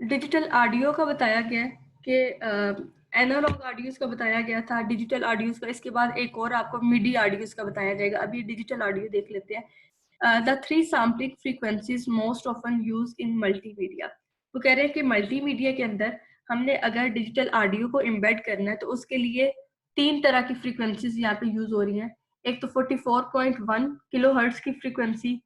Digital audio का बताया गया है कि एनालॉग ऑडियोज का बताया गया था, डिजिटल ऑडियोज का, इसके बाद एक और आपको मिडी ऑडियोज का बताया जाएगा। अभी डिजिटल ऑडियो देख लेते हैं। The three sampling frequencies most often use in multimedia. वो कह रहे हैं कि मल्टीमीडिया के अंदर हमने अगर डिजिटल ऑडियो को एम्बेड करना है तो उसके लिए 3 तरह की फ्रीक्वेंसीज यहाँ पे यूज हो रही हैं। एक तो 44.1 किलोहर्ट्ज की फ्रीक्वेंसी,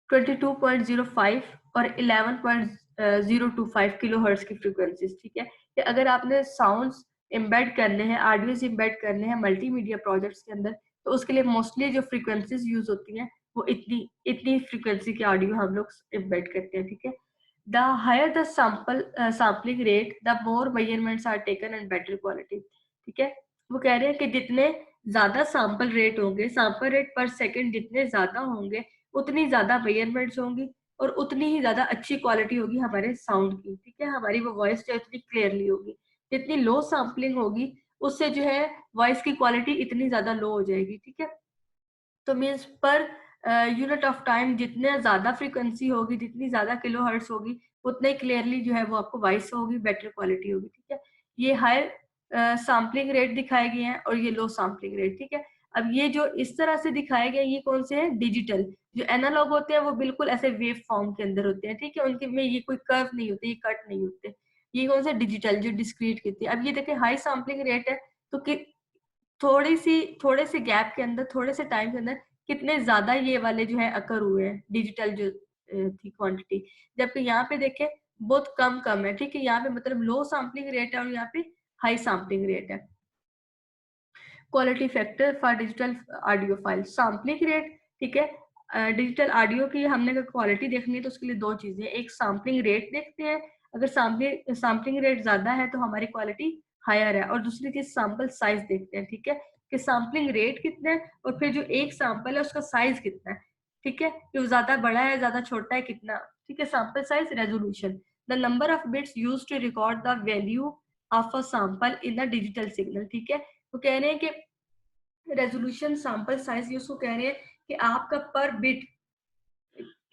22.05 और 11.025 किलोहर्ट्ज की फ्रीक्वेंसीज। ठीक है, कि अगर आपने साउंड्स एम्बेड करने हैं, ऑडियोज एम्बेड करने हैं मल्टीमीडिया प्रोजेक्ट्स के अंदर, तो उसके लिए मोस्टली जो फ्रीक्वेंसीज यूज होती हैं वो इतनी इतनी फ्रीक्वेंसी की ऑडियो हम लोग एम्बेड करते हैं। ठीक है, the higher the sampling rate the more measurements are taken and better quality. ठीक है, वो कह रहे हैं कि जितने ज्यादा सैंपल रेट होंगे, सैंपल रेट पर सेकंड जितने ज्यादा होंगे, उतनी ज्यादा मेजरमेंट्स होंगी और उतनी ही ज्यादा अच्छी क्वालिटी होगी हमारे साउंड की। ठीक है, हमारी वो वॉइस जो इतनी क्लियरली होगी। जितनी लो सैम्पलिंग होगी उससे जो है वॉइस की क्वालिटी इतनी ज्यादा लो हो जाएगी। ठीक है, तो means per unit of time जितने ज्यादा फ्रीक्वेंसी होगी, जितनी ज्यादा किलो हर्ट्स होगी, उतने क्लियरली जो है वो आपको वॉइस होगी, बेटर क्वालिटी होगी। ठीक है, ये हायर सैम्पलिंग रेट दिखाए गए हैं और ये लो सैम्पलिंग रेट। ठीक है, अब ये जो इस तरह से दिखाए गए ये कौन से हैं? डिजिटल। जो एनालॉग होते हैं वो बिल्कुल ऐसे वेव फॉर्म के अंदर होते हैं। ठीक है, उनके में ये कोई कर्व नहीं होते, ये कट नहीं होते। ये कौन से? डिजिटल, जो डिस्क्रीट होती है। अब ये देखिए हाई सैम्पलिंग रेट है, तो थोड़े से गैप के अंदर, थोड़े से टाइम के अंदर कितने ज्यादा ये वाले जो है अकर हुए हैं, डिजिटल जो थी क्वांटिटी। जबकि यहाँ पे देखें बहुत कम कम है। ठीक है, यहाँ पे मतलब लो सैम्पलिंग रेट है और यहाँ पे हाई सैम्पलिंग रेट है। Quality factor for digital audio file, sampling rate. ठीक है, डिजिटल ऑडियो की हमने क्वालिटी देखनी है तो उसके लिए दो चीजें, एक सैम्पलिंग रेट देखते हैं, अगर सैम्पलिंग रेट ज्यादा है तो हमारी क्वालिटी हायर है, और दूसरी चीज सैंपल साइज देखते हैं। ठीक है, कि सैम्पलिंग रेट कितना है और फिर जो एक सैंपल है उसका साइज कितना है। ठीक है, कि वो ज्यादा बड़ा है, ज्यादा छोटा है, कितना। ठीक है, sample size, resolution, the number of bits use to record the value of a sample in the digital signal. ठीक है, वो कह रहे हैं कि रेजोल्यूशन, सैंपल साइज, ये उसको कह रहे हैं कि आपका पर बिट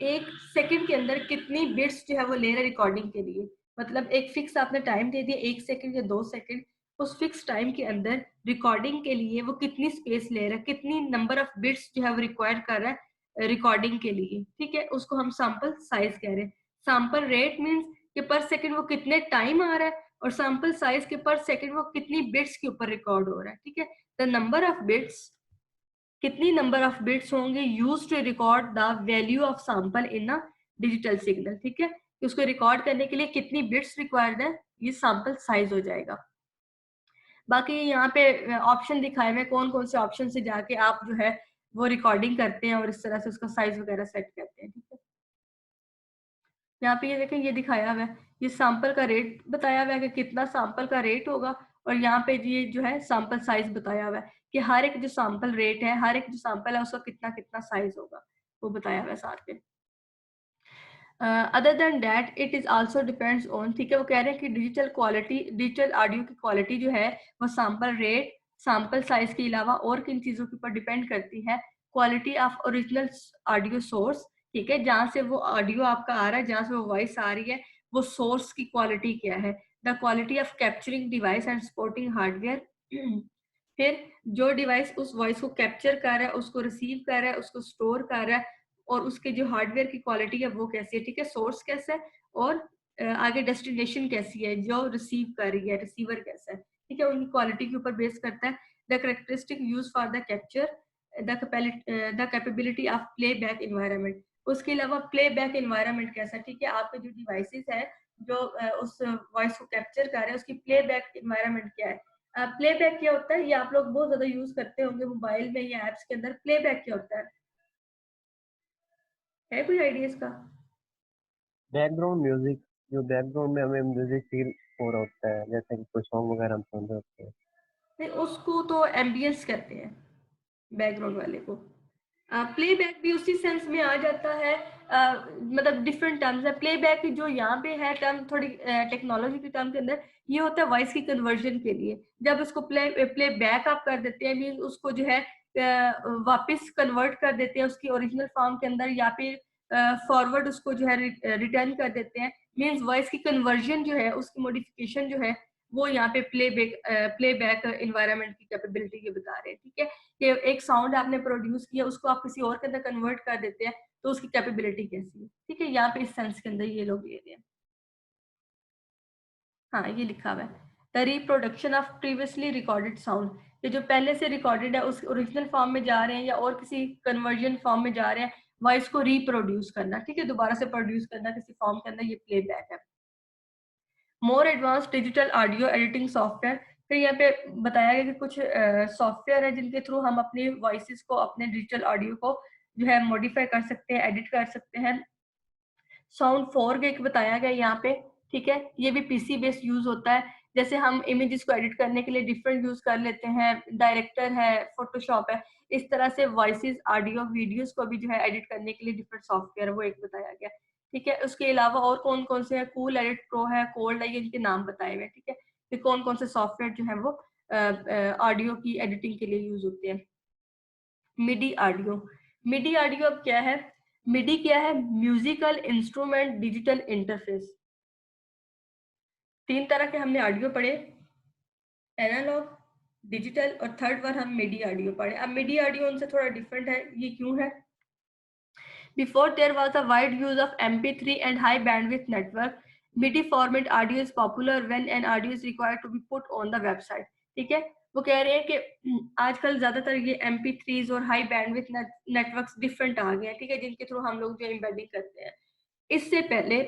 एक सेकंड के अंदर कितनी बिट्स जो है वो ले रहे हैं रिकॉर्डिंग के लिए। मतलब एक फिक्स आपने टाइम दे दिया, 1 सेकंड या 2 सेकंड, उस फिक्स टाइम के अंदर रिकॉर्डिंग के लिए वो कितनी स्पेस ले रहा है, कितनी नंबर ऑफ बिट्स जो है वो रिक्वायर कर रहा है रिकॉर्डिंग के लिए। ठीक है, उसको हम सैंपल साइज कह रहे हैं। सैंपल रेट मीन्स कि पर सेकंड वो कितने टाइम आ रहा है, और सैंपल साइज के पर सेकंड वो कितनी बिट्स के ऊपर रिकॉर्ड हो रहा है। ठीक है, द नंबर ऑफ बिट्स, कितनी नंबर ऑफ बिट्स होंगे use to record the value of sample in a digital signal. ठीक है, कि उसको रिकॉर्ड करने के लिए कितनी बिट्स रिक्वायर्ड है, ये सैंपल साइज हो जाएगा। बाकी यहाँ पे ऑप्शन दिखाए हुए कौन कौन से ऑप्शन से जाके आप जो है वो रिकॉर्डिंग करते हैं और इस तरह से उसका साइज वगैरह सेट करते हैं। ठीक है, यहाँ पे ये देखें, ये दिखाया हुआ है, ये सैंपल का रेट बताया हुआ है कि कितना सैंपल का रेट होगा, और यहाँ पे ये जो है सैंपल साइज बताया हुआ है कि हर एक जो सैंपल रेट है, हर एक जो सैंपल है उसका कितना कितना साइज होगा, वो बताया हुआ है साथ में। Other than that it is also depends on. ठीक है, वो कह रहे हैं कि डिजिटल क्वालिटी, डिजिटल ऑडियो की क्वालिटी जो है वो सैंपल रेट, सैंपल साइज के अलावा और किन चीजों के ऊपर डिपेंड करती है? Quality of original audio source. ठीक है, जहाँ से वो ऑडियो आपका आ रहा है, जहाँ से वो वॉइस आ रही है, वो सोर्स की क्वालिटी क्या है? The quality of capturing device and supporting hardware. फिर जो डिवाइस उस वॉइस को कैप्चर कर रहा है, उसको रिसीव कर रहा है, उसको स्टोर कर रहा है, और उसके जो हार्डवेयर की क्वालिटी है वो कैसी है। ठीक है, सोर्स कैसा है और आगे डेस्टिनेशन कैसी है, जो रिसीव कर रही है, रिसीवर कैसा है। ठीक है, उनकी क्वालिटी के ऊपर बेस करता है। The characteristic use for the capture, the capability of play back environment. उसके अलावा प्ले बैक इन्वायरमेंट कैसा है। ठीक है, आपके जो डिवाइसेस है जो उस वॉइस को कैप्चर कर रहे हैं, उसकी प्ले बैक इन्वायरमेंट क्या है? प्लेबैक क्या होता है, ये आप लोग बहुत ज्यादा यूज करते होंगे मोबाइल में या एप्स के अंदर। प्लेबैक क्या होता है कोई आइडिया इसका? बैकग्राउंड म्यूजिक, जो बैकग्राउंड में हमें म्यूजिक फील हो रहा होता है, जैसे कि कोई सॉन्ग वगैरह हम सुन रहे होते हैं। नहीं, उसको तो एम्बियंस कहते हैं, बैकग्राउंड वाले को। प्लेबैक भी उसी सेंस में आ जाता है। मतलब डिफरेंट टर्म्स है। प्लेबैक जो यहाँ पे है टर्म, थोड़ी टेक्नोलॉजी के टर्म के अंदर ये होता है वॉइस की कन्वर्जन के लिए। जब उसको प्ले बैक आप कर देते हैं, मीन उसको जो है वापस कन्वर्ट कर देते हैं उसकी ओरिजिनल फॉर्म के अंदर, या फिर फॉरवर्ड उसको जो है रिटर्न कर देते हैं। मींस वॉइस की कन्वर्जन जो है, उसकी मॉडिफिकेशन जो है वो यहाँ पे प्लेबैक एनवायरनमेंट की कैपेबिलिटी ये बता रहे हैं, ठीक है। कि एक साउंड आपने प्रोड्यूस किया, उसको आप किसी और के अंदर कन्वर्ट कर देते हैं, तो उसकी कैपेबिलिटी कैसी है, ठीक है। यहाँ पे इस सेंस के अंदर ये लोग ले रहे हैं। हाँ, ये लिखा हुआ है, the reproduction of previously recorded sound, ये जो पहले से रिकॉर्डेड है उस ओरिजिनल फॉर्म में जा रहे हैं या और किसी कन्वर्जन फॉर्म में जा रहे हैं, वॉइस को रिप्रोड्यूस करना, ठीक है, दोबारा से प्रोड्यूस करना किसी फॉर्म के अंदर, ये प्लेबैक है। More advance digital audio editing software, फिर यहाँ पे बताया गया कि कुछ सॉफ्टवेयर है जिनके थ्रू हम अपनी वॉइसेस को, अपने डिजिटल ऑडियो को जो है मॉडिफाई कर सकते हैं, एडिट कर सकते हैं। साउंड 4 एक बताया गया यहाँ पे, ठीक है। ये भी पीसी बेस्ड यूज होता है, जैसे हम इमेजेस को एडिट करने के लिए डिफरेंट यूज कर लेते हैं, डायरेक्टर है, फोटोशॉप है, इस तरह से वॉइसेस, ऑडियो, वीडियोस को भी जो है एडिट करने के लिए डिफरेंट सॉफ्टवेयर वो एक बताया गया, ठीक है। उसके अलावा और कौन कौन से है, कूल एडिट प्रो है, कोल्ड है, ये इनके नाम बताए हुए, ठीक है, कि कौन कौन से सॉफ्टवेयर जो है वो ऑडियो की एडिटिंग के लिए यूज होते हैं। मिडी ऑडियो, मिडी ऑडियो अब क्या है, मिडी क्या है, म्यूजिकल इंस्ट्रूमेंट डिजिटल इंटरफेस। 3 तरह के हमने ऑडियो पढ़े, एनालॉग, डिजिटल और थर्ड बार हम मिडी ऑडियो पढ़े। अब मिडी ऑडियो उनसे थोड़ा डिफरेंट है, ये क्यों है? Before there was a wide use of MP3 and high bandwidth network, MIDI format audio is popular when an audio is required to be put on the website, ठीक है। वो कह रहे हैं कि आजकल ज्यादातर ये MP3s और हाई बैंडविथ नेटवर्क्स डिफरेंट आ गए हैं, ठीक है, जिनके थ्रू हम लोग जो एम्बेडिंग करते हैं। इससे पहले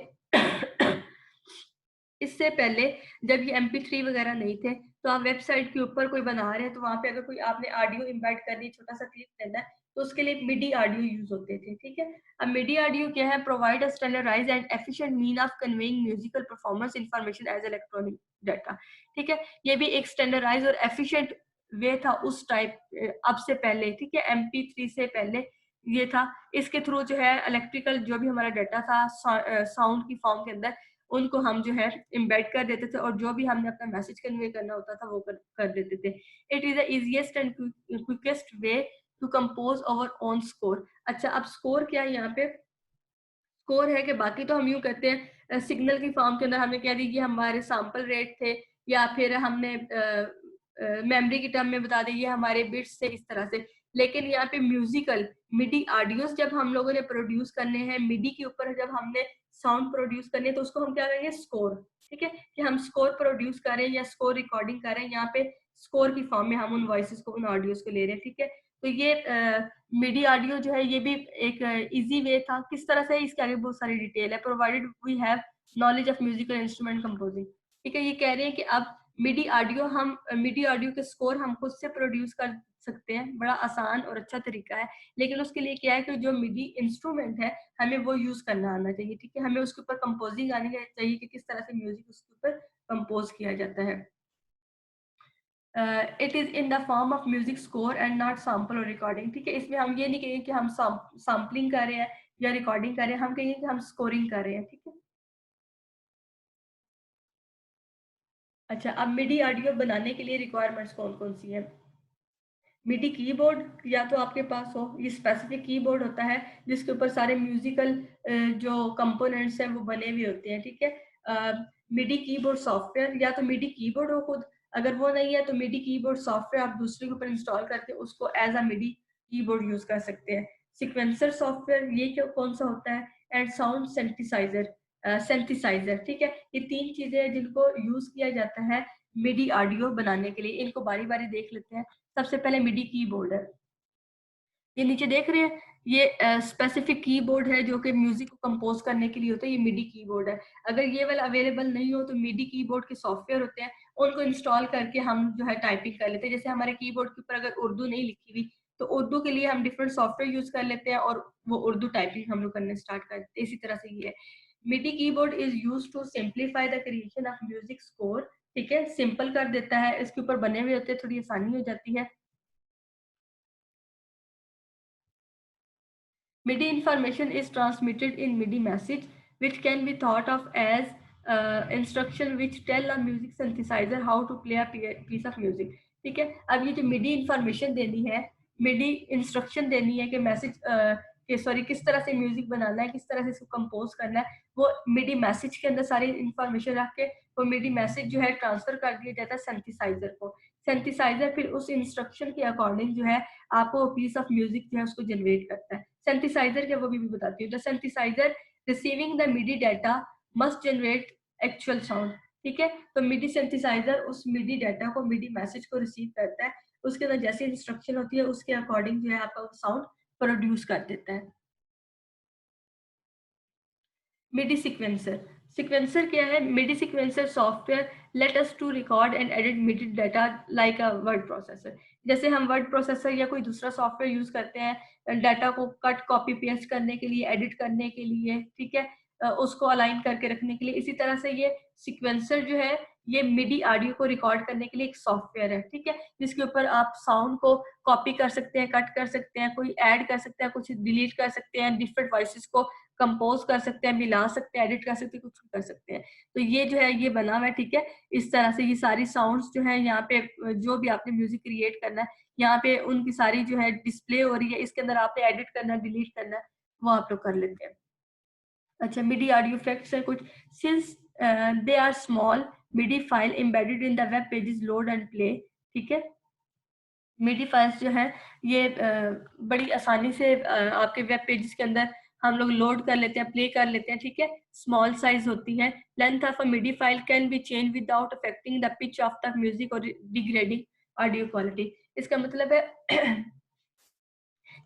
इससे पहले जब ये MP3 वगैरह नहीं थे, तो आप वेबसाइट के ऊपर कोई बना रहे हैं, तो वहां पे अगर कोई आपने ऑडियो इम्बेड करनी, छोटा सा क्लिप देना है, तो उसके लिए मिडी ऑडियो यूज होते थे, ठीक है। अब मिडी ऑडियो क्या है, provide a standardised and efficient mean of conveying musical performance information as electronic data, ठीक है। ये भी एक स्टैंडर्डाइज और एफिशिएंट वे था उस टाइप, अब से पहले, ठीक है, MP3 से पहले ये था। इसके थ्रू जो है इलेक्ट्रिकल जो भी हमारा डाटा था साउंड की फॉर्म के अंदर, उनको हम जो है इम्बेड कर देते थे, और जो भी हमने अपना मैसेज कन्वे करना होता था वो कर देते थे। It is the easiest and quickest way to compose our own score. अच्छा, अब स्कोर क्या है, यहाँ पे स्कोर है कि बाकी तो हम यूं करते हैं, सिग्नल की फॉर्म के अंदर हमने कह दी कि हमारे सैंपल रेट थे, या फिर हमने मेमोरी की टर्म में बता दी ये हमारे बिट्स से, इस तरह से। लेकिन यहाँ पे म्यूजिकल मिडी ऑडियोस जब हम लोगों ने प्रोड्यूस करने हैं, मिडी के ऊपर जब हमने साउंड प्रोड्यूस करने हैं, तो उसको हम क्या करेंगे, स्कोर, ठीक है, कि हम स्कोर प्रोड्यूस करें या स्कोर रिकॉर्डिंग करें, यहाँ पे स्कोर की फॉर्म में हम उन वॉइसेस को, उन ऑडियोस को ले रहे हैं, ठीक है। तो ये मिडी ऑडियो जो है, ये भी एक इजी वे था। किस तरह से, इसके आगे बहुत सारी डिटेल है। Provided we have knowledge of musical instrument composing, ठीक है। ये कह रहे हैं कि अब मिडी ऑडियो के स्कोर हम खुद से प्रोड्यूस कर सकते हैं, बड़ा आसान और अच्छा तरीका है। लेकिन उसके लिए क्या है कि जो मिडी इंस्ट्रूमेंट है, हमें वो यूज करना आना चाहिए, ठीक है। हमें उसके ऊपर कंपोजिंग आनी चाहिए कि किस तरह से म्यूजिक उसके ऊपर कंपोज किया जाता है। It is in the form of music score and not sample और रिकॉर्डिंग, ठीक है। इसमें हम ये नहीं कहेंगे कि हम सैम्पलिंग कर रहे हैं या रिकॉर्डिंग कर रहे हैं, हम कहेंगे कि हम स्कोरिंग कर रहे हैं, ठीक है। अच्छा, अब मिडी ऑडियो बनाने के लिए रिक्वायरमेंट्स कौन कौन सी है? मिडी कीबोर्ड या तो आपके पास हो, ये स्पेसिफिक कीबोर्ड होता है जिसके ऊपर सारे म्यूजिकल जो कंपोनेंट्स हैं वो बने हुए होते हैं, ठीक है। मिडी कीबोर्ड सॉफ्टवेयर, या तो मिडी कीबोर्ड हो खुद, अगर वो नहीं है तो मिडी कीबोर्ड सॉफ्टवेयर आप दूसरे के ऊपर इंस्टॉल करके उसको as a MIDI keyboard use कर सकते हैं। सिक्वेंसर सॉफ्टवेयर, ये क्यों कौन सा होता है? एंड साउंड सिंथेसाइजर, ठीक है। ये 3 चीजें हैं जिनको यूज किया जाता है मिडी ऑडियो बनाने के लिए। इनको बारी बारी देख लेते हैं। सबसे पहले मिडी कीबोर्ड है, ये नीचे देख रहे हैं, ये स्पेसिफिक कीबोर्ड है जो कि म्यूजिक को कंपोज करने के लिए होता है, ये मिडी कीबोर्ड है। अगर ये वाला अवेलेबल नहीं हो तो मिडी कीबोर्ड के सॉफ्टवेयर होते हैं, उनको इंस्टॉल करके हम जो है टाइपिंग कर लेते हैं। जैसे हमारे कीबोर्ड के ऊपर अगर उर्दू नहीं लिखी हुई, तो उर्दू के लिए हम डिफरेंट सॉफ्टवेयर यूज कर लेते हैं और वो उर्दू टाइपिंग हम लोग करने स्टार्ट कर देते हैं। इसी तरह से ये है, MIDI keyboard is use to simplify the creation of music score, ठीक है, सिंपल कर देता है, इसके ऊपर बने हुए होते हैं, थोड़ी आसानी हो जाती है। MIDI information is transmitted in MIDI message, which can be thought of as instruction which tell a music synthesizer how to play a piece of music, ठीक है। अब ये जो MIDI information देनी है, MIDI instruction देनी है कि मैसेज कि सॉरी किस तरह से म्यूजिक बनाना है, किस तरह से इसको कंपोज करना है, वो मिडी मैसेज के अंदर सारी इंफॉर्मेशन रख के वो मिडी मैसेज जो है ट्रांसफर कर दिया जाता है सिंथेसाइजर को। सिंथेसाइजर फिर उस इंस्ट्रक्शन के अकॉर्डिंग जो है आपको पीस ऑफ म्यूजिक जो है उसको जनरेट करता है। सिंथेसाइजर क्या, वो भी बताती हूँ। The synthesiser receiving the MIDI data must generate actual sound, ठीक है। तो मिडी सिंथेसाइजर उस मिडी डाटा को, मिडी मैसेज को रिसीव करता है, उसके अंदर जैसी इंस्ट्रक्शन होती है उसके अकॉर्डिंग जो है आपका साउंड प्रोड्यूस कर देता है। मिडी सीक्वेंसर, सीक्वेंसर क्या है? MIDI sequencer software let us to record and edit MIDI data like a word processor. जैसे हम वर्ड प्रोसेसर या कोई दूसरा सॉफ्टवेयर यूज करते हैं डाटा को कट कॉपी पेस्ट करने के लिए, एडिट करने के लिए, ठीक है, उसको अलाइन करके रखने के लिए, इसी तरह से ये सीक्वेंसर जो है ये मिडी ऑडियो को रिकॉर्ड करने के लिए एक सॉफ्टवेयर है, ठीक है, जिसके ऊपर आप साउंड को कॉपी कर सकते हैं, कट कर सकते हैं, कोई ऐड कर सकते हैं, कुछ डिलीट कर सकते हैं, डिफरेंट वॉइसेस को कंपोज कर सकते हैं, मिला सकते हैं, एडिट कर सकते हैं, कुछ कर सकते हैं। तो ये जो है ये बना हुआ है, ठीक है। इस तरह से ये सारी साउंड्स जो है यहाँ पे जो भी आपने म्यूजिक क्रिएट करना है यहाँ पे उनकी सारी जो है डिस्प्ले हो रही है, इसके अंदर आपने एडिट करना है, डिलीट करना है, वो आप लोग कर लेते हैं। अच्छा, मिडी ऑडियो इफेक्ट्स है कुछ। Since they are small, MIDI file embedded in the web pages load and play, ठीक है। मिडी फाइल्स जो है ये बड़ी आसानी से आपके वेब पेजेस के अंदर हम लोग लोड कर लेते हैं, प्ले कर लेते हैं, ठीक है। स्मॉल साइज होती है। Length of a MIDI file can be change without affecting the pitch of the music और डिग्रेडिंग ऑडियो क्वालिटी। इसका मतलब है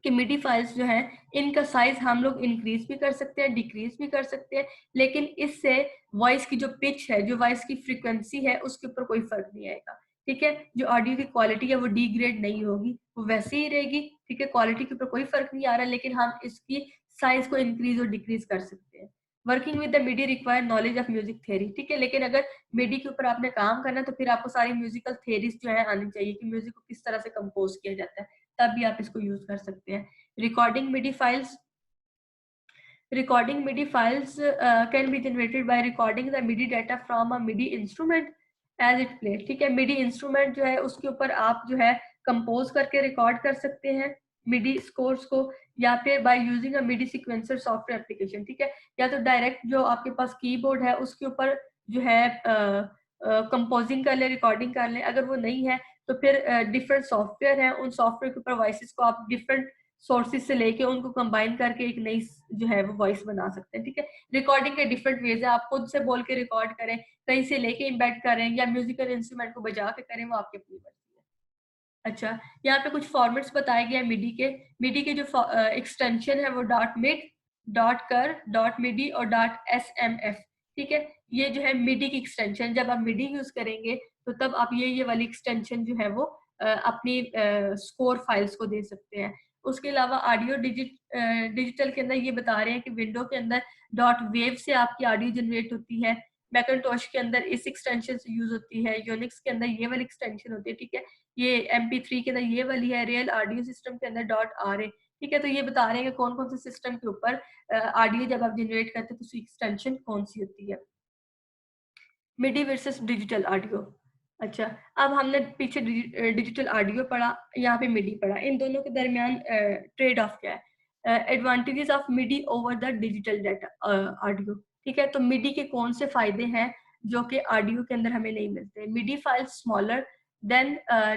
कि मिडी फाइल्स जो है इनका साइज हम लोग इंक्रीज भी कर सकते हैं, डिक्रीज भी कर सकते हैं, लेकिन इससे वॉइस की जो पिच है, जो वॉइस की फ्रीक्वेंसी है, उसके ऊपर कोई फर्क नहीं आएगा, ठीक है। जो ऑडियो की क्वालिटी है वो डिग्रेड नहीं होगी, वो वैसे ही रहेगी, ठीक है। क्वालिटी के ऊपर कोई फर्क नहीं आ रहा, लेकिन हम इसकी साइज को इंक्रीज और डिक्रीज कर सकते हैं। Working with the MIDI require knowledge of music theory, ठीक है। लेकिन अगर मिडी के ऊपर आपने काम करना है तो फिर आपको सारी म्यूजिकल थ्योरीज जो है आनी चाहिए कि म्यूजिक को किस तरह से कंपोज किया जाता है, तब भी आप इसको यूज कर सकते हैं। Recording MIDI files, recording MIDI files can be generated by recording the MIDI data from a MIDI instrument as it plays, ठीक है। MIDI instrument जो है उसके ऊपर आप जो है कंपोज करके रिकॉर्ड कर सकते हैं MIDI स्कोर्स को, या फिर by using a MIDI sequencer software application, ठीक है। या तो डायरेक्ट जो आपके पास कीबोर्ड है उसके ऊपर जो है कंपोजिंग कर ले, रिकॉर्डिंग कर ले। अगर वो नहीं है तो फिर डिफरेंट सॉफ्टवेयर है, उन सॉफ्टवेयर के ऊपर वॉइसेस को आप डिफरेंट सोर्सेज से लेके उनको कंबाइन करके एक नई जो है वो वॉइस बना सकते हैं, ठीक है। रिकॉर्डिंग के डिफरेंट वेज है, आप खुद से बोल के रिकॉर्ड करें, कहीं से लेके इम्बेड करें, या म्यूजिकल इंस्ट्रूमेंट को बजा के करें, वो आपकी अपनी मर्जी है। अच्छा, यहाँ पे कुछ फॉर्मेट्स बताए गए हैं मिडी के जो एक्सटेंशन है वो डॉट मिड, डॉट कर, डॉट मिडी और डॉट SMF, ठीक है। ये जो है मिडी की एक्सटेंशन, जब आप मिडी यूज करेंगे तो तब आप ये वाली एक्सटेंशन जो है वो अपनी स्कोर फाइल्स को दे सकते हैं। उसके अलावा ऑडियो डिजिटल के अंदर ये बता रहे हैं कि विंडो के अंदर डॉट वेव से आपकी ऑडियो जनरेट होती है, मैकिन्टॉश के अंदर इस एक्सटेंशन से यूज होती है, यूनिक्स के अंदर ये वाली एक्सटेंशन होती है, ठीक है। ये MP3 के अंदर ये वाली है, रियल ऑडियो सिस्टम के अंदर डॉट RA, ठीक है। तो ये बता रहे हैं कि कौन कौन से सिस्टम के ऊपर ऑडियो जब आप जनरेट करते हैं तो उसकी एक्सटेंशन कौन सी होती है। मिडी वर्सेस डिजिटल ऑडियो। अच्छा, अब हमने पीछे डिजिटल ऑडियो पढ़ा, यहाँ पे मिडी पढ़ा, इन दोनों के दरमियान ट्रेड ऑफ क्या है? Advantages of MIDI over the digital data audio, ठीक है। तो मिडी के कौन से फायदे हैं जो कि ऑडियो के अंदर हमें नहीं मिलते? MIDI files smaller than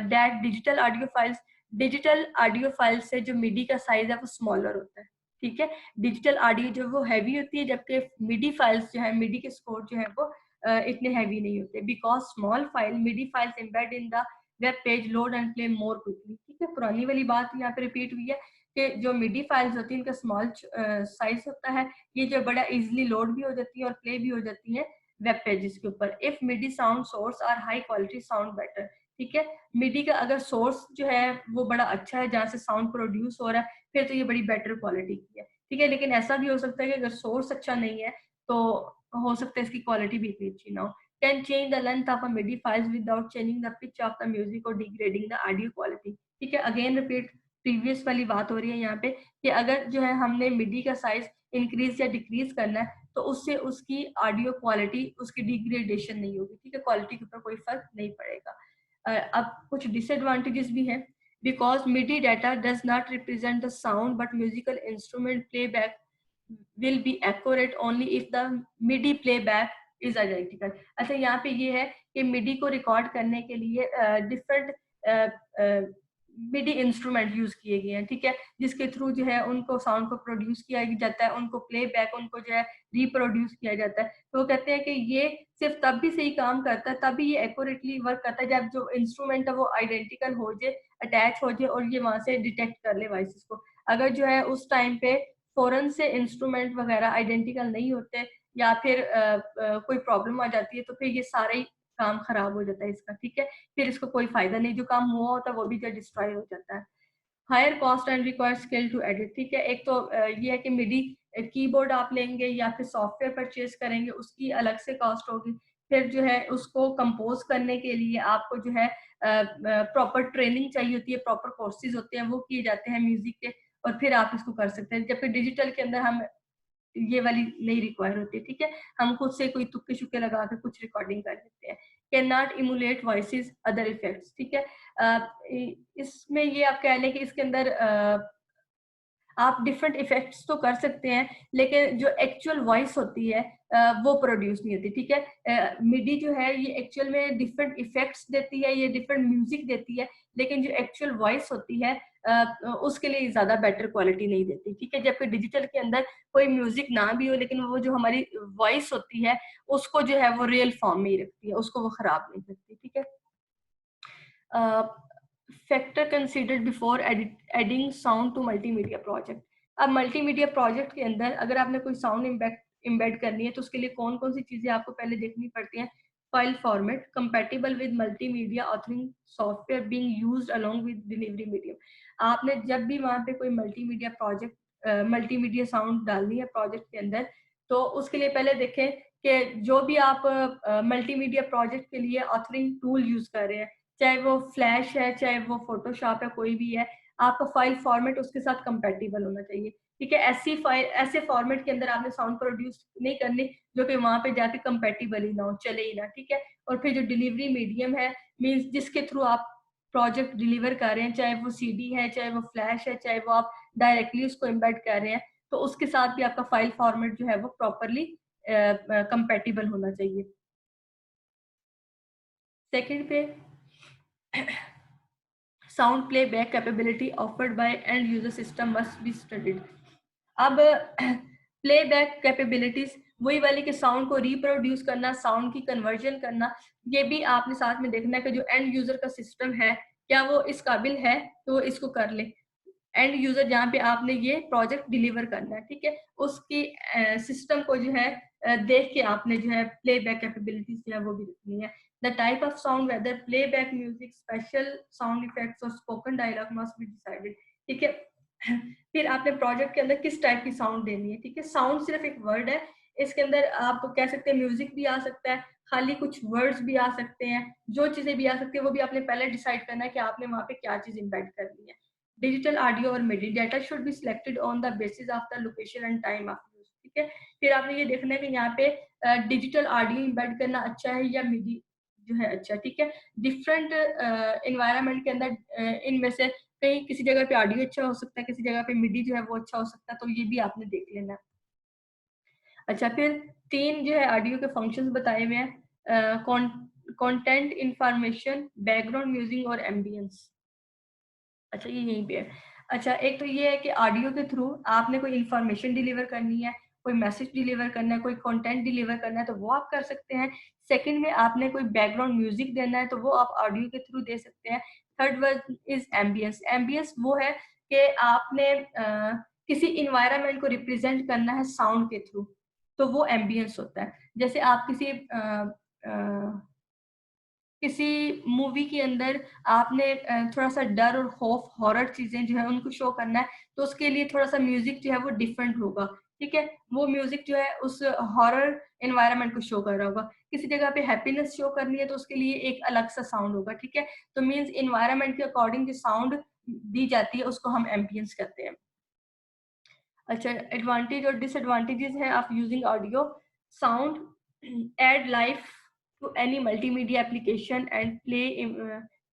that digital audio files, digital audio file से जो मिडी का साइज है वो स्मॉलर होता है, ठीक है। डिजिटल ऑडियो जो वो हैवी होती है, जबकि मिडी फाइल्स जो है, मिडी के स्कोर जो है वो इतने हैवी नहीं होते। Because small file MIDI files embed in the web page load and play more quickly, ठीक है। पुरानी वाली बात यहाँ पे रिपीट हुई है कि जो मिडी फाइल्स होती है इनका स्मॉल साइज होता है, ये जो बड़ा इजिली लोड भी हो जाती है और प्ले भी हो जाती है वेब पेजेस के ऊपर। If MIDI sound source are high quality sound better, ठीक है। मिडी का अगर सोर्स जो है वो बड़ा अच्छा है, जहाँ से साउंड प्रोड्यूस हो रहा है, फिर तो ये बड़ी बेटर क्वालिटी की है, ठीक है। लेकिन ऐसा भी हो सकता है कि अगर सोर्स अच्छा नहीं है तो हो सकता है इसकी क्वालिटी भी इतनी अच्छी ना हो। Can change the length of a MIDI files without changing the pitch of the music और डिग्रेडिंग द ऑडियो क्वालिटी, ठीक है। अगेन रिपीट, प्रीवियस वाली बात हो रही है यहाँ पे कि अगर जो है हमने मिडी का साइज इंक्रीज या डिक्रीज करना है तो उससे उसकी ऑडियो क्वालिटी, उसकी डिग्रेडेशन नहीं होगी, ठीक है। क्वालिटी के ऊपर कोई फर्क नहीं पड़ेगा। अब कुछ डिसएडवांटेजेस भी हैं। because MIDI data does not represent the sound, but musical instrument playback will be accurate only if the MIDI playback is identical. अच्छा, यहाँ पे ये है कि MIDI को रिकॉर्ड करने के लिए डिफरेंट मिडी इंस्ट्रूमेंट यूज किए गए हैं, ठीक है, जिसके थ्रू जो है उनको साउंड को प्रोड्यूस किया जाता है, उनको प्लेबैक, उनको जो है रिप्रोड्यूस किया जाता है। तो वो कहते हैं कि ये सिर्फ तब भी सही काम करता है, तभी ये एक्यूरेटली वर्क करता है जब जो इंस्ट्रूमेंट है वो आइडेंटिकल हो जाए, अटैच हो जाए और ये वहां से डिटेक्ट कर ले वॉइसेस को। अगर जो है उस टाइम पे फॉरन से इंस्ट्रूमेंट वगैरह आइडेंटिकल नहीं होते या फिर कोई प्रॉब्लम आ जाती है तो फिर ये सारा ही काम खराब हो जाता है इसका, ठीक है, फिर इसको कोई फायदा नहीं, जो काम हुआ होता है वो भी जो डिस्ट्रॉय हो जाता है। Higher cost and require skill to edit, ठीक है, एक तो ये है कि मिडी कीबोर्ड आप लेंगे या फिर सॉफ्टवेयर परचेज करेंगे, उसकी अलग से कॉस्ट होगी। फिर जो है उसको कंपोज करने के लिए आपको जो है प्रॉपर ट्रेनिंग चाहिए होती है, प्रॉपर कोर्सेज होते हैं वो किए जाते हैं म्यूजिक के, और फिर आप इसको कर सकते हैं। जबकि डिजिटल के अंदर हम ये वाली नहीं रिक्वायर होती, ठीक है, हम खुद से कोई तुक्के शुक्के लगा के कुछ रिकॉर्डिंग कर लेते हैं। Can not emulate voices other effects, ठीक है, इसमें ये आप कह लें कि इसके अंदर आप डिफरेंट इफेक्ट्स तो कर सकते हैं, लेकिन जो एक्चुअल वॉइस होती है वो प्रोड्यूस नहीं होती, ठीक है। मिडी जो है ये एक्चुअल में डिफरेंट इफेक्ट्स देती है, ये डिफरेंट म्यूजिक देती है, लेकिन जो एक्चुअल वॉइस होती है उसके लिए ज्यादा बेटर क्वालिटी नहीं देती, ठीक है। जबकि डिजिटल के अंदर कोई म्यूजिक ना भी हो, लेकिन वो जो हमारी वॉइस होती है उसको जो है वो रियल फॉर्म में ही रखती है, उसको वो खराब नहीं करती, ठीक है। Factor considered before adding sound to multimedia project. अब मल्टीमीडिया प्रोजेक्ट के अंदर अगर आपने कोई साउंड इम्बेड करनी है तो उसके लिए कौन कौन सी चीजें आपको पहले देखनी पड़ती हैं। File format compatible with multimedia authoring software being used along with delivery medium. आपने जब भी वहां पे कोई मल्टीमीडिया साउंड डालनी है प्रोजेक्ट के अंदर, तो उसके लिए पहले देखें कि जो भी आप मल्टीमीडिया प्रोजेक्ट के लिए ऑथरिंग टूल यूज कर रहे हैं, चाहे वो फ्लैश है, चाहे वो फोटोशॉप है, कोई भी है, आपका फाइल फॉर्मेट उसके साथ कंपैटिबल होना चाहिए, ठीक है। ऐसे फॉर्मेट के अंदर आपने साउंड प्रोड्यूस नहीं करनी जो कि वहां पे जाके कंपैटिबल ही ना हो, चले ही ना, ठीक है। और फिर जो डिलीवरी मीडियम है, मींस जिसके थ्रू आप प्रोजेक्ट डिलीवर कर रहे हैं, चाहे वो सीडी है, चाहे वो फ्लैश है, चाहे वो आप डायरेक्टली उसको एम्बेड कर रहे हैं, तो उसके साथ भी आपका फाइल फॉर्मेट जो है वो प्रॉपरली कंपैटिबल होना चाहिए। सेकंड पे sound playback capability offered by and user system must be studied. अब प्लेबैक कैपेबिलिटीज वही वाली कि साउंड को रिप्रोड्यूस करना, साउंड की कन्वर्जन करना, ये भी आपने साथ में देखना है कि जो एंड यूजर का सिस्टम है क्या वो इस काबिल है तो वो इसको कर ले। एंड यूजर जहाँ पे आपने ये प्रोजेक्ट डिलीवर करना है, ठीक है, उसकी सिस्टम को जो है देख के आपने जो है प्लेबैक कैपेबिलिटीज जो है वो भी रखनी है। The type of sound whether playback music special sound effects और spoken dialogue must be decided, ठीक है। फिर आपने प्रोजेक्ट के अंदर किस टाइप की साउंड देनी है, ठीक है। साउंड सिर्फ एक वर्ड है, इसके अंदर आप कह सकते हैं म्यूजिक भी आ सकता है, खाली कुछ वर्ड्स भी आ सकते हैं, जो चीजें भी आ सकती है वो भी आपने पहले डिसाइड करना है कि आपने वहां पे क्या चीज इम्बेड करनी है। डिजिटल ऑडियो और MIDI data should be selected on the basis of the location and time of use, ठीक है। फिर आपने ये देखना है कि यहाँ पे डिजिटल ऑडियो इम्बेड करना अच्छा है या मिडी जो है अच्छा, ठीक है। डिफरेंट एनवायरनमेंट के अंदर इनमें से कहीं किसी जगह पे ऑडियो अच्छा हो सकता है, किसी जगह पे मिडी जो है वो अच्छा हो सकता है, तो ये भी आपने देख लेना है। अच्छा, फिर 3 जो है ऑडियो के फंक्शंस बताए हुए हैं, कंटेंट, इंफॉर्मेशन, बैकग्राउंड म्यूजिक और एम्बियंस। अच्छा, ये यहीं पे है। अच्छा, एक तो ये है कि ऑडियो के थ्रू आपने कोई इंफॉर्मेशन डिलीवर करनी है, कोई मैसेज डिलीवर करना है, कोई कंटेंट डिलीवर करना है तो वो आप कर सकते हैं। सेकंड में आपने कोई बैकग्राउंड म्यूजिक देना है तो वो आप ऑडियो के थ्रू दे सकते हैं। Third word is ambience. Ambience वो है कि आपने किसी इन्वायरमेंट को रिप्रेजेंट करना है साउंड के थ्रू, तो वो एम्बियंस होता है। जैसे आप किसी मूवी के अंदर आपने थोड़ा सा डर और खौफ, हॉरर चीजें जो है उनको शो करना है, तो उसके लिए थोड़ा सा म्यूजिक जो है वो डिफरेंट होगा, ठीक है। वो म्यूजिक जो है उस हॉरर एनवायरनमेंट को शो कर रहा होगा। किसी जगह पे हैप्पीनेस शो करनी है तो उसके लिए एक अलग सा साउंड होगा, ठीक है। तो मीन्स एनवायरनमेंट के अकॉर्डिंग जो साउंड दी जाती है उसको हम एम्बियंस कहते हैं। अच्छा, एडवांटेज और डिसएडवांटेजेस है of using audio. Sound add life to any multimedia application and play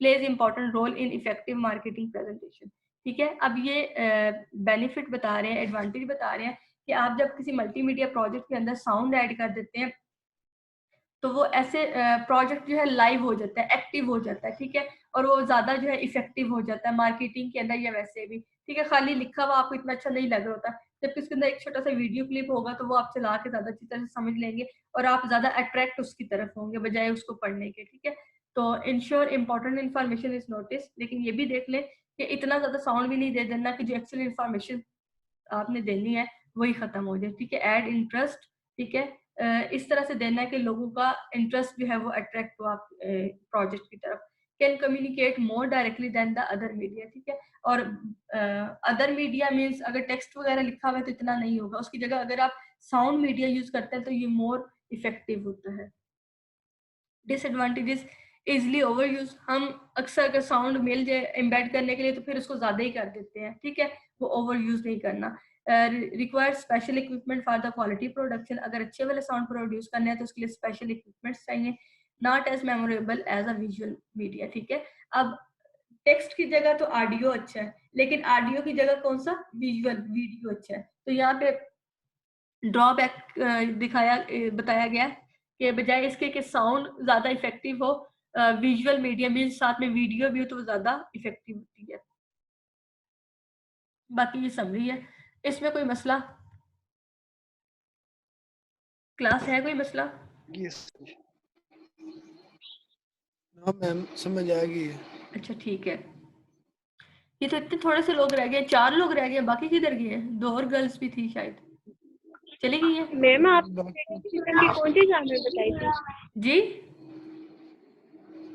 plays important role in effective marketing presentation. ठीक है, अब ये बेनिफिट बता रहे हैं, एडवांटेज बता रहे हैं कि आप जब किसी मल्टीमीडिया प्रोजेक्ट के अंदर साउंड ऐड कर देते हैं तो वो ऐसे प्रोजेक्ट जो है लाइव हो जाता है, एक्टिव हो जाता है। ठीक है, और वो ज्यादा जो है इफेक्टिव हो जाता है मार्केटिंग के अंदर या वैसे भी। ठीक है, खाली लिखा हुआ आपको इतना अच्छा नहीं लग रहा होता, जबकि उसके अंदर एक छोटा सा वीडियो क्लिप होगा तो वो आप चला के ज्यादा अच्छी तरह से समझ लेंगे और आप ज्यादा अट्रैक्ट उसकी तरफ होंगे बजाय उसको पढ़ने के। ठीक है, तो ensure important information is notice, लेकिन ये भी देख लें कि इतना ज्यादा साउंड भी नहीं दे देना कि जो एक्चुअल इन्फॉर्मेशन आपने देनी है वही खत्म हो जाए। ठीक है, ऐड इंटरेस्ट। ठीक है, इस तरह से देना है कि लोगों का इंटरेस्ट जो है वो अट्रैक्ट हो आप प्रोजेक्ट की तरफ। Can communicate more directly than the other media. ठीक है, और अदर मीडिया मीन्स अगर टेक्स्ट वगैरह लिखा हुआ है तो इतना नहीं होगा, उसकी जगह अगर आप साउंड मीडिया यूज करते हैं तो ये मोर इफेक्टिव होता है। डिसएडवांटेजेस, इजिली ओवर यूज, हम अक्सर अगर साउंड मिल जाए एम्बेड करने के लिए तो फिर उसको ज्यादा ही कर देते हैं। ठीक है, वो ओवर यूज नहीं करना। Required special equipment for the quality production, अगर अच्छे वाले साउंड प्रोड्यूस करने हैं तो उसके लिए स्पेशल इक्विपमेंट चाहिए। Not as memorable as a visual media. ठीक है, अब टेक्स्ट की जगह तो ऑडियो अच्छा है, लेकिन ऑडियो की जगह कौन सा, विजुअल वीडियो अच्छा है। तो यहाँ पे ड्रॉबैक बताया गया कि बजाय इसके कि साउंड ज्यादा इफेक्टिव हो, विजुअल मीडिया में साथ में वीडियो भी हो तो ज्यादा इफेक्टिव होती है। बाकी ये समरी है, इसमें कोई मसला, क्लास है कोई मसला? यस हाँ मैम, समझ आ गई है। अच्छा ठीक है, ये तो इतने थोड़े से लोग रह गए, 4 लोग रह गए, बाकी किधर गए? 2 और गर्ल्स भी थी शायद, चली गई है। मैम आप सिस्टम की कौन सी असाइनमेंट बताई थी? जी,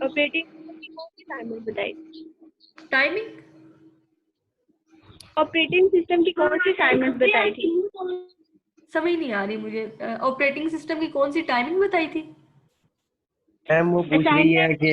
ऑपरेटिंग सिस्टम की कौन सी असाइनमेंट बताई थी? टाइमिंग, ऑपरेटिंग सिस्टम की कौन सी असाइनमेंट बताई थी? समझ नहीं आ रही मुझे। ऑपरेटिंग सिस्टम की कौन सी टाइमिंग बताई थी? मैम वो पूछ रही है कि